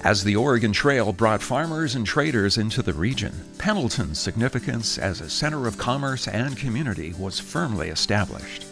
As the Oregon Trail brought farmers and traders into the region, Pendleton's significance as a center of commerce and community was firmly established.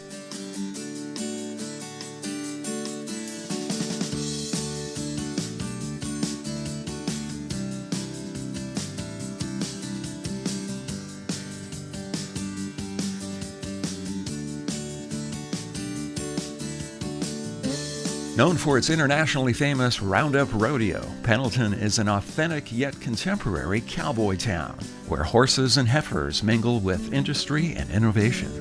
Known for its internationally famous Roundup Rodeo, Pendleton is an authentic yet contemporary cowboy town, where horses and heifers mingle with industry and innovation.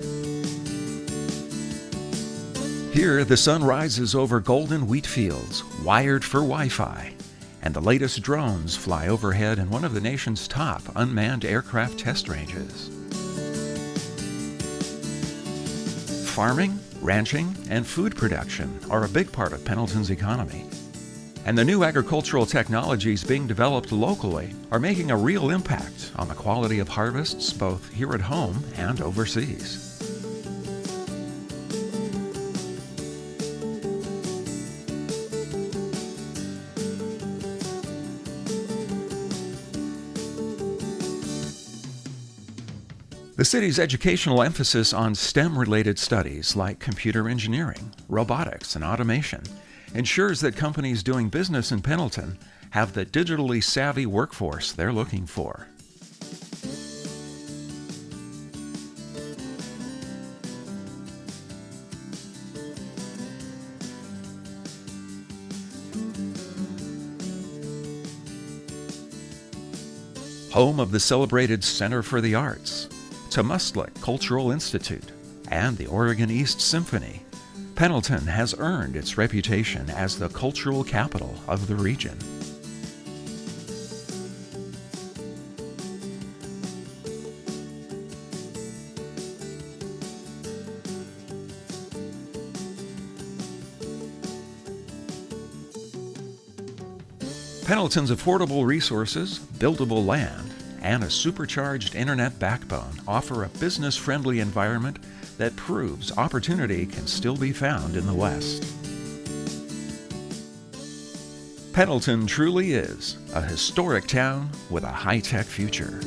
Here, the sun rises over golden wheat fields, wired for Wi-Fi, and the latest drones fly overhead in one of the nation's top unmanned aircraft test ranges. Farming, ranching, and food production are a big part of Pendleton's economy. And the new agricultural technologies being developed locally are making a real impact on the quality of harvests both here at home and overseas. The city's educational emphasis on STEM-related studies like computer engineering, robotics, and automation ensures that companies doing business in Pendleton have the digitally savvy workforce they're looking for. Home of the celebrated Center for the Arts, Muslick Cultural Institute, and the Oregon East Symphony, Pendleton has earned its reputation as the cultural capital of the region. Pendleton's affordable resources, buildable land, and a supercharged internet backbone offer a business-friendly environment that proves opportunity can still be found in the West. Pendleton truly is a historic town with a high-tech future.